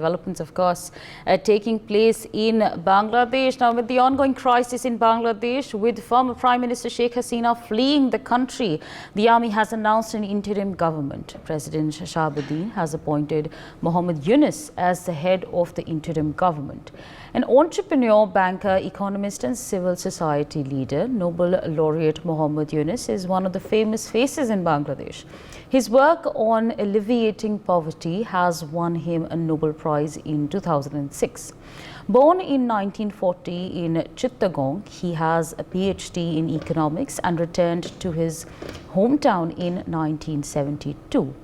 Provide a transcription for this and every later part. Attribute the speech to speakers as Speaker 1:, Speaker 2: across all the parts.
Speaker 1: Developments, of course, taking place in Bangladesh. Now, with the ongoing crisis in Bangladesh, with former Prime Minister Sheikh Hasina fleeing the country, the army has announced an interim government. President Shahabuddin has appointed Muhammad Yunus as the head of the interim government. An entrepreneur, banker, economist and civil society leader, Nobel Laureate Muhammad Yunus is one of the famous faces in Bangladesh. His work on alleviating poverty has won him a Nobel Prize in 2006. Born in 1940 in Chittagong, he has a PhD in economics and returned to his hometown in 1972.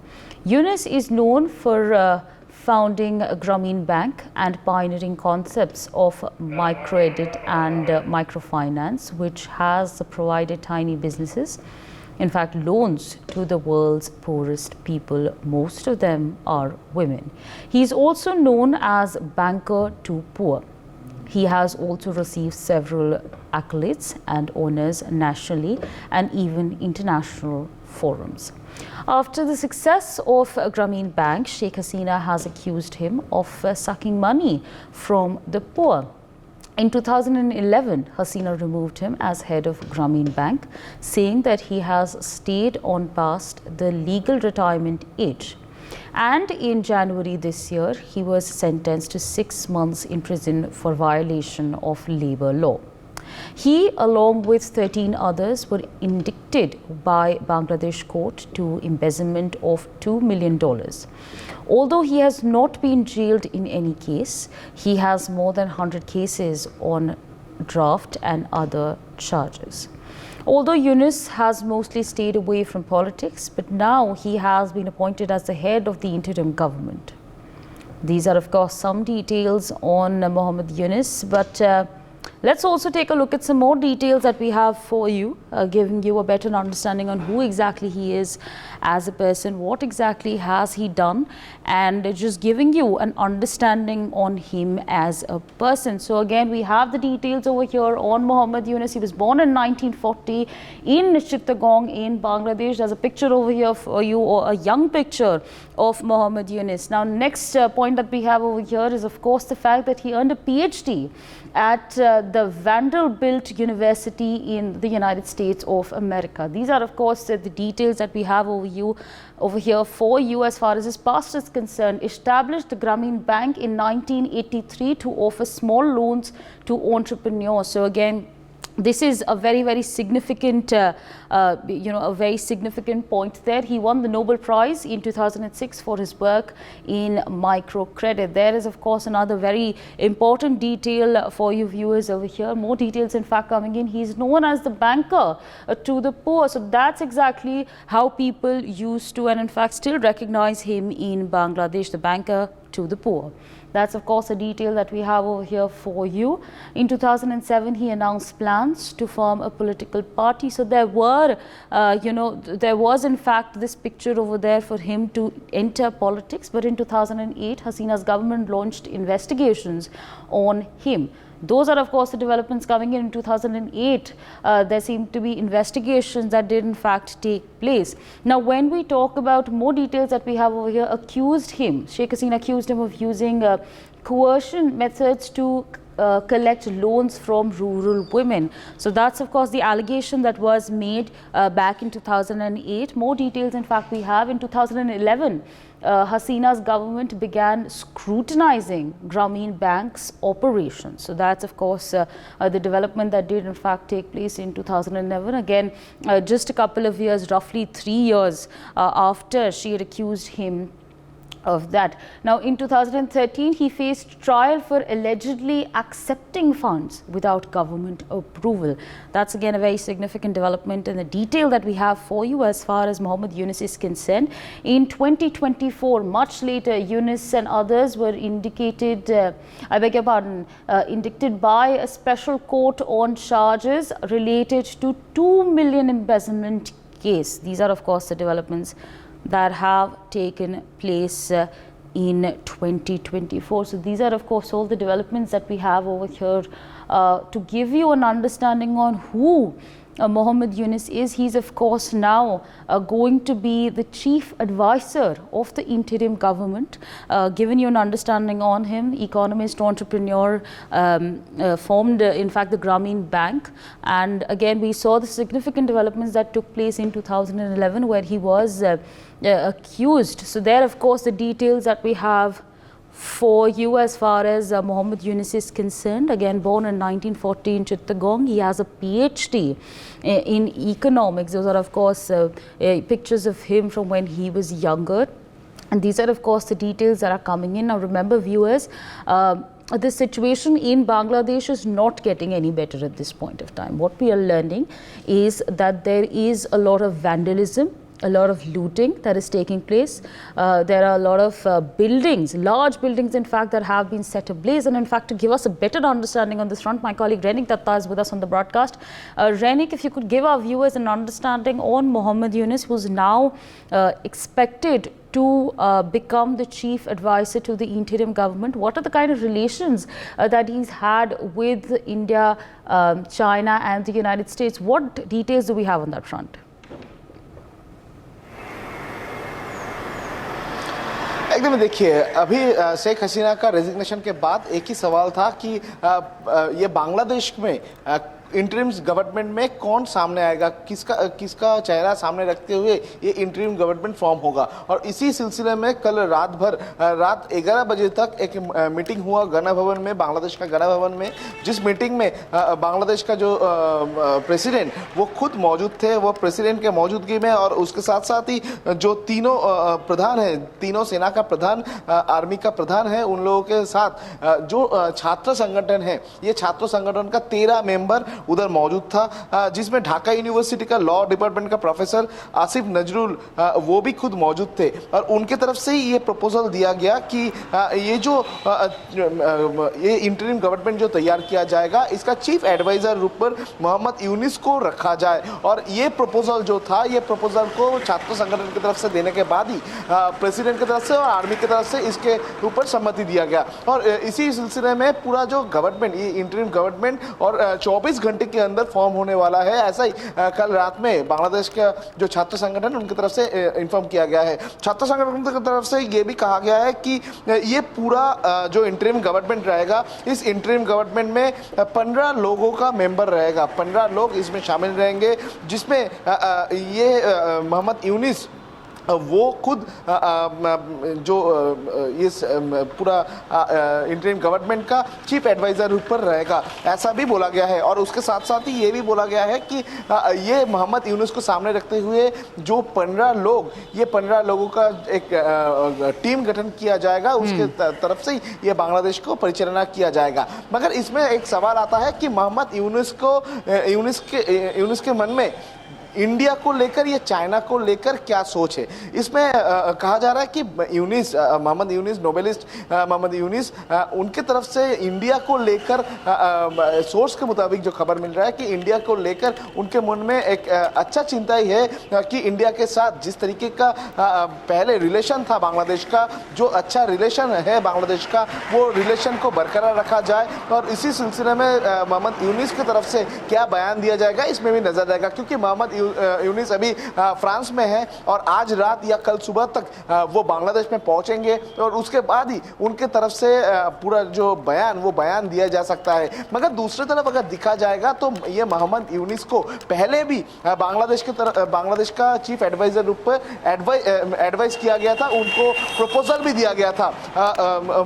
Speaker 1: Yunus is known for founding Grameen Bank and pioneering concepts of microcredit and microfinance, which has provided tiny businesses, in fact, loans to the world's poorest people. Most of them are women. He is also known as banker to poor. He has also received several accolades and honors nationally and even international forums. After the success of Grameen Bank, Sheikh Hasina has accused him of sucking money from the poor. In 2011, Hasina removed him as head of Grameen Bank, saying that he has stayed on past the legal retirement age. And in January this year, he was sentenced to 6 months in prison for violation of labor law. He, along with 13 others, were indicted by Bangladesh court to embezzlement of $2 million. Although he has not been jailed in any case, he has more than 100 cases on draft and other charges. Although Yunus has mostly stayed away from politics, but now he has been appointed as the head of the interim government. These are, of course, some details on Muhammad Yunus, but let's also take a look at some more details that we have for you, giving you a better understanding on who exactly he is as a person, what exactly has he done, and just giving you an understanding on him as a person. So again, we have the details over here on Muhammad Yunus. He was born in 1940 in Chittagong in Bangladesh. There's a picture over here for you, or a young picture of Muhammad Yunus. Now, next point that we have over here is, of course, the fact that he earned a PhD at the Vanderbilt University in the United States of America. These are, of course, the details that we have over here for you as far as his past is concerned. Established the Grameen Bank in 1983 to offer small loans to entrepreneurs. So again, this is a very significant, a very significant point there. He won the Nobel Prize in 2006 for his work in microcredit. There is, of course, another very important detail for you viewers over here. More details, in fact, coming in. He's known as the banker to the poor. So that's exactly how people used to, and in fact, still recognize him in Bangladesh, the banker to the poor. That's, of course, a detail that we have over here for you. In 2007, he announced plans to form a political party. So there were, there was, in fact, this picture over there for him to enter politics. But in 2008, Hasina's government launched investigations on him. Those are, of course, the developments coming in 2008. There seemed to be investigations that did, in fact, take place. Now, when we talk about more details that we have over here, Sheikh Hasina accused him of using coercion methods to collect loans from rural women. So that's, of course, the allegation that was made back in 2008. More details, in fact, we have in 2011. Hasina's government began scrutinizing Grameen Bank's operations. So that's, of course, the development that did, in fact, take place in 2011. Again, just a couple of years, roughly 3 years after she had accused him of that. Now, in 2013, he faced trial for allegedly accepting funds without government approval. That's again a very significant development, and the detail that we have for you as far as Muhammad Yunus is concerned. In 2024, much later, Yunus and others were indicted by a special court on charges related to $2 million embezzlement case. These are, of course, the developments that have taken place in 2024. So these are, of course, all the developments that we have over here to give you an understanding on who Muhammad Yunus is. He's of course now going to be the chief advisor of the interim government. Given you an understanding on him, economist, entrepreneur, formed in fact the Grameen Bank, and again we saw the significant developments that took place in 2011 where he was accused. So there of course the details that we have for you as far as Muhammad Yunus is concerned. Again born in 1940 in Chittagong, he has a PhD in economics. Those are of course pictures of him from when he was younger, and these are of course the details that are coming in. Now remember viewers, the situation in Bangladesh is not getting any better at this point of time. What we are learning is that there is a lot of vandalism, a lot of looting that is taking place. There are a lot of buildings, large buildings in fact, that have been set ablaze. And in fact, to give us a better understanding on this front, my colleague Renik Datta is with us on the broadcast. Renik, if you could give our viewers an understanding on Muhammad Yunus, who's now expected to become the chief advisor to the interim government. What are the kind of relations that he's had with India, China and the United States? What details do we have on that front?
Speaker 2: एकदम देखिए, अभी शेख हसीना का resignation के बाद एक ही सवाल था कि ये बांग्लादेश में इंटरिम्स गवर्नमेंट में कौन सामने आएगा, किसका चेहरा सामने रखते हुए ये इंटरिम गवर्नमेंट फॉर्म होगा। और इसी सिलसिले में कल रात 11 बजे तक एक मीटिंग हुआ गणभवन में, बांग्लादेश का गणभवन में, जिस मीटिंग में बांग्लादेश का जो प्रेसिडेंट वो खुद मौजूद थे। वो प्रेसिडेंट के मौजूदगी में और उसके साथ साथ ही जो तीनों प्रधान हैं, तीनों सेना का प्रधान, आर्मी का प्रधान है, उन लोगों के साथ जो छात्र संगठन है, ये छात्र संगठन का 13 मेंबर उधर मौजूद था, जिसमें ढाका यूनिवर्सिटी का लॉ डिपार्टमेंट का प्रोफेसर आसिफ नजरुल वो भी खुद मौजूद थे। और उनके तरफ से ही ये प्रपोजल दिया गया कि ये जो ये इंटरिम गवर्नमेंट जो तैयार किया जाएगा, इसका चीफ एडवाइजर रूप पर मोहम्मद यूनुस को रखा जाए। और ये प्रपोजल जो था, ये प्रपोजल को छात्र संगठन की तरफ से देने के बाद ही प्रेसिडेंट की तरफ से और आर्मी की तरफ से इसके ऊपर सहमति दिया गया। और इसी सिलसिले में पूरा जो गवर्नमेंट, ये इंटरिम गवर्नमेंट और 24 घंटे के अंदर फॉर्म होने वाला है, ऐसा ही कल रात में बांग्लादेश का जो छात्र संगठन उनकी तरफ से इन्फॉर्म किया गया है। छात्र संगठन की तरफ से ये भी कहा गया है कि ये पूरा जो इंटरिम गवर्नमेंट रहेगा, इस इंटरिम गवर्नमेंट में 15 लोगों का मेंबर रहेगा, 15 लोग इसमें शामिल रहेंगे, जिसमें ये मोहम्मद यूनुस वो खुद जो इस पूरा इंटरिम गवर्नमेंट का चीफ एडवाइजर ऊपर रहेगा, ऐसा भी बोला गया है। और उसके साथ साथ ही ये भी बोला गया है कि ये मोहम्मद यूनुस को सामने रखते हुए जो 15 लोग, ये 15 लोगों का एक टीम गठन किया जाएगा, उसके तरफ से ये बांग्लादेश को परिचालना किया जाएगा। मगर इसमें एक सवाल आता है कि मोहम्मद यूनुस के मन में इंडिया को लेकर या चाइना को लेकर क्या सोच है। इसमें कहा जा रहा है कि मोहम्मद यूनुस, नोबेलिस्ट मोहम्मद यूनुस, उनके तरफ से इंडिया को लेकर सोर्स के मुताबिक जो खबर मिल रहा है कि इंडिया को लेकर उनके मन में एक अच्छा चिंता ही है कि इंडिया के साथ जिस तरीके का पहले रिलेशन था बांग्लादेश का, जो अच्छा रिलेशन है बांग्लादेश का, वो रिलेशन को बरकरार रखा जाए। और इसी सिलसिले में मोहम्मद यूनुस की तरफ से क्या बयान दिया जाएगा, इसमें भी नजर रहेगा, क्योंकि मोहम्मद यूनुस अभी फ्रांस में है और आज रात या कल सुबह तक वो बांग्लादेश में पहुंचेंगे और उसके बाद ही उनके तरफ से पूरा जो बयान, वो बयान दिया जा सकता है। मगर दूसरी तरफ अगर दिखा जाएगा तो ये मोहम्मद यूनुस को पहले भी बांग्लादेश का चीफ एडवाइजर रूप पर एडवाइस किया गया था, उनको प्रपोजल भी दिया गया था,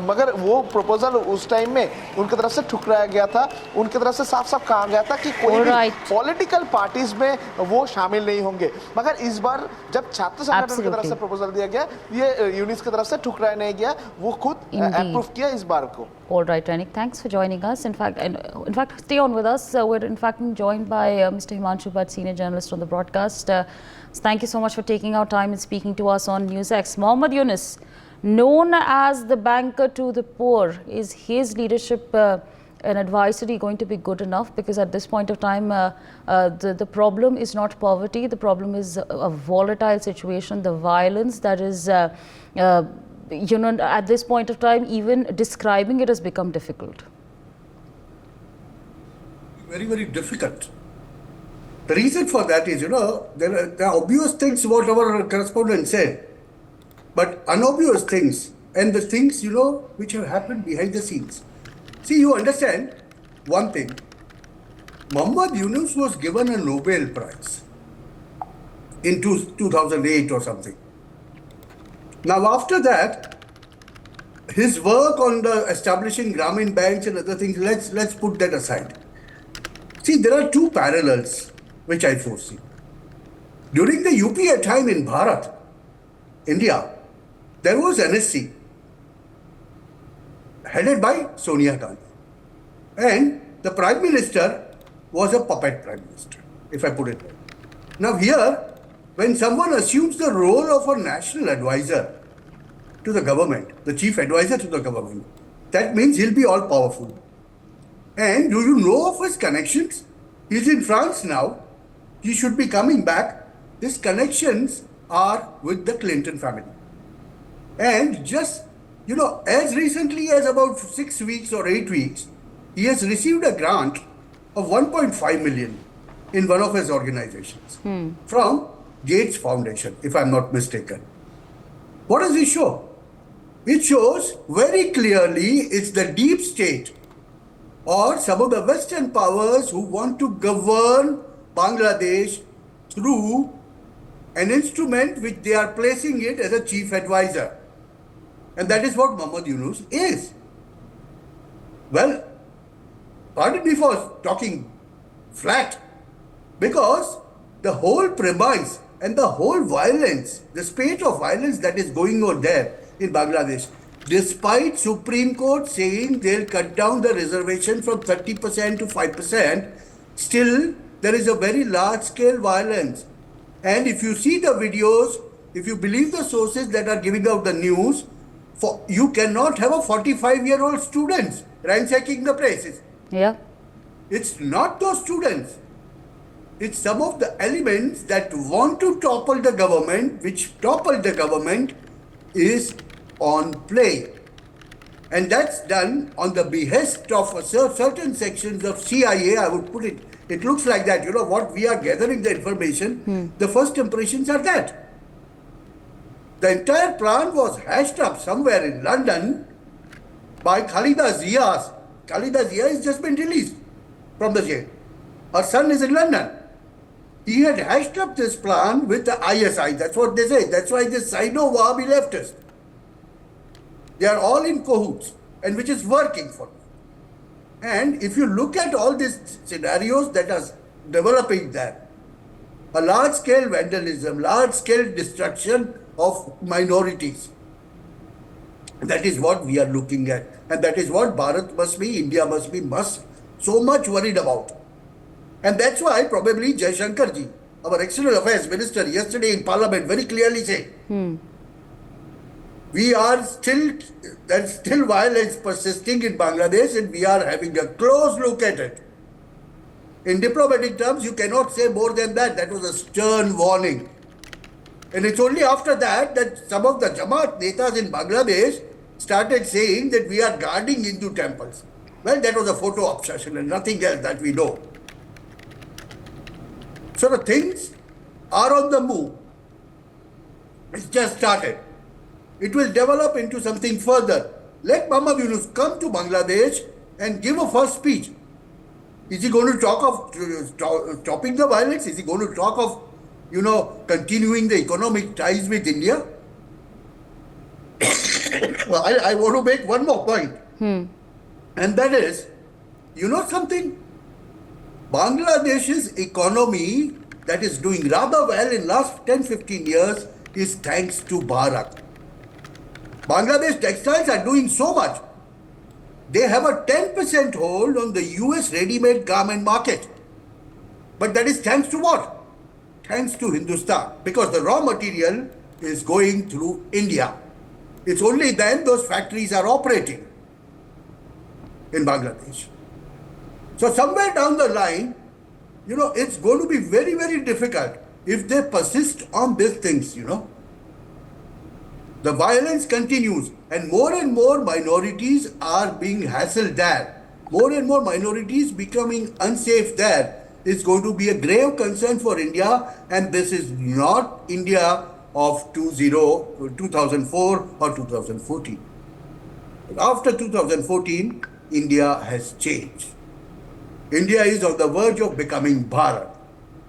Speaker 2: मगर वो प्रपोजल उस टाइम में उनकी तरफ से ठुकराया गया था। उनकी तरफ से साफ साफ कहा गया था कि कोई भी पॉलिटिकल पार्टीज में वो शामिल नहीं होंगे। मगर इस बार जब छात्र संगठन की तरफ से प्रपोजल दिया गया, ये यूनुस की तरफ से ठुकराया नहीं गया, वो खुद अप्रूव किया इस बार को।
Speaker 1: All right, Renik, thanks for joining us. In fact, stay on with us. We're in fact joined by Mr. Himanshu Bhatt, senior journalist on the broadcast. Thank you so much for taking our time and speaking to us on NewsX. Muhammad Yunus, known as the banker to the poor, is his leadership and advisory going to be good enough? Because at this point of time, the problem is not poverty, the problem is a volatile situation, the violence that is, at this point of time, even describing it has become difficult.
Speaker 3: Very, very difficult. The reason for that is, there are obvious things what our correspondent said, but unobvious things and the things, which have happened behind the scenes. See, you understand one thing. Muhammad Yunus was given a Nobel Prize in 2008 or something. Now, after that, his work on the establishing Grameen Banks and other things, let's put that aside. See, there are two parallels which I foresee. During the UPA time in Bharat, India, there was NSC headed by Sonia Gandhi. And the Prime Minister was a puppet Prime Minister, if I put it right. Now here, when someone assumes the role of a national advisor to the government, the chief advisor to the government, that means he'll be all powerful. And do you know of his connections? He's in France now. He should be coming back. His connections are with the Clinton family. And just, as recently as about 6 weeks or 8 weeks, he has received a grant of 1.5 million in one of his organizations from Gates Foundation, if I'm not mistaken. What does it show? It shows very clearly it's the deep state or some of the Western powers who want to govern Bangladesh through an instrument which they are placing it as a chief advisor. And that is what Muhammad Yunus is. Well, pardon me for talking flat, because the whole premise and the whole violence, the spate of violence that is going on there in Bangladesh, despite Supreme Court saying they'll cut down the reservation from 30% to 5%, still there is a very large scale violence. And if you see the videos, if you believe the sources that are giving out the news, you cannot have a 45-year-old students ransacking the places.
Speaker 1: Yeah.
Speaker 3: It's not those students. It's some of the elements that want to topple the government, which topple the government, is on play. And that's done on the behest of certain sections of CIA, I would put it. It looks like that, what we are gathering the information, the first impressions are that. The entire plan was hashed up somewhere in London by Khalida Zia. Khalida Zia has just been released from the jail. Her son is in London. He had hashed up this plan with the ISI. That's what they say. That's why this Sino-Wahhabi leftist. They are all in cahoots, and which is working for them. And if you look at all these scenarios that are developing there, a large-scale vandalism, large-scale destruction of minorities, that is what we are looking at. And that is what Bharat must be, India must be, so much worried about. And that's why probably Jaishankar ji, our External Affairs Minister, yesterday in Parliament very clearly said, there's still violence persisting in Bangladesh and we are having a close look at it. In diplomatic terms, you cannot say more than that. That was a stern warning. And it's only after that that some of the Jamaat netas in Bangladesh started saying that we are guarding Hindu temples. Well, that was a photo obsession and nothing else that we know. So the things are on the move. It's just started. It will develop into something further. Let Muhammad Yunus come to Bangladesh and give a first speech. Is he going to talk of stopping the violence? Is he going to talk of, continuing the economic ties with India? Well, I want to make one more point. And that is, something? Bangladesh's economy that is doing rather well in last 10-15 years is thanks to Bharat. Bangladesh textiles are doing so much. They have a 10% hold on the US ready-made garment market. But that is thanks to what? Thanks to Hindustan. Because the raw material is going through India. It's only then those factories are operating in Bangladesh. So somewhere down the line, it's going to be very, very difficult if they persist on these things, The violence continues and more minorities are being hassled there. More and more minorities becoming unsafe there. is going to be a grave concern for India, and this is not India of 2004 or 2014. After 2014, India has changed. India is on the verge of becoming Bharat.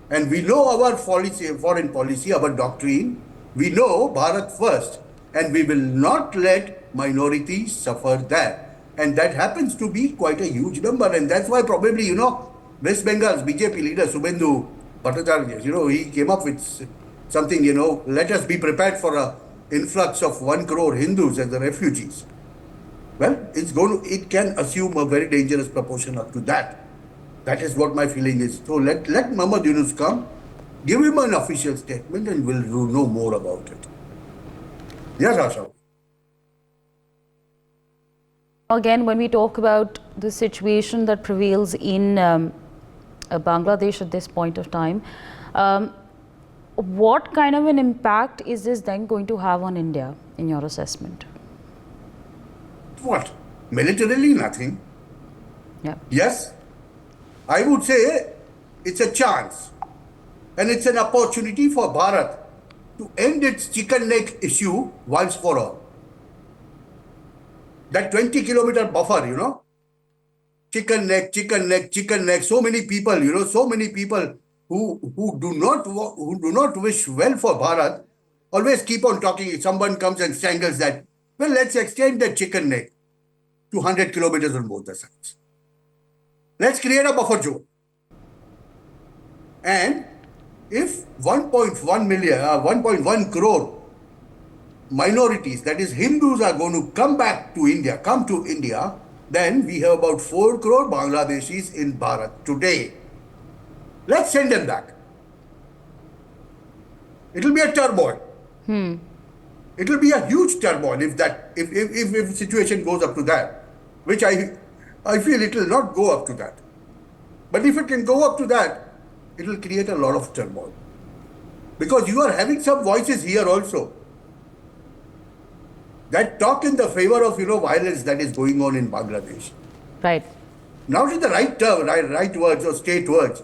Speaker 3: And we know our policy, foreign policy, our doctrine. We know Bharat first, and we will not let minorities suffer that. And that happens to be quite a huge number. And that's why probably, West Bengal's BJP leader, Subhendu Bhattacharya, he came up with something, let us be prepared for an influx of 1 crore Hindus as the refugees. Well, it can assume a very dangerous proportion up to that. That is what my feeling is. So let Muhammad Yunus come, give him an official statement, and we'll know more about it. Yes, Asha.
Speaker 1: Again, when we talk about the situation that prevails in Bangladesh at this point of time, what kind of an impact is this then going to have on India, in your assessment?
Speaker 3: What? Militarily, nothing.
Speaker 1: Yeah.
Speaker 3: Yes, I would say it's a chance, and it's an opportunity for Bharat to end its chicken neck issue once for all. That 20-kilometer buffer, chicken neck, so many people, who do not wish well for Bharat, always keep on talking. If someone comes and strangles that, well, let's extend that chicken neck to 100 kilometers on both the sides. Let's create a buffer zone. And if 1.1 crore minorities, that is Hindus, are going to come to India, then we have about 4 crore Bangladeshis in Bharat today. Let's send them back. It will be a turmoil. It will be a huge turmoil if the situation goes up to that, which I feel it will not go up to that. But if it can go up to that, it will create a lot of turmoil. Because you are having some voices here also that talk in the favor of violence that is going on in Bangladesh.
Speaker 1: Right.
Speaker 3: Not in the right words or state words,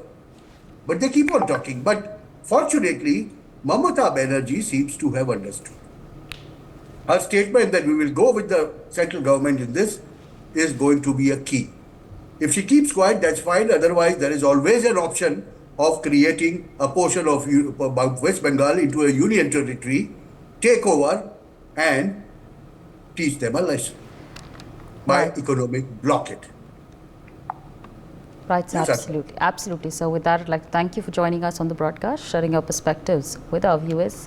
Speaker 3: but they keep on talking. But fortunately, Mamata Banerjee seems to have understood. Her statement that we will go with the central government in this is going to be a key. If she keeps quiet, that's fine. Otherwise, there is always an option of creating a portion of West Bengal into a union territory, take over, and teach them a lesson by economic blockade.
Speaker 1: Right,
Speaker 3: Yes,
Speaker 1: absolutely. So with that, I'd like to thank you for joining us on the broadcast, sharing your perspectives with our viewers.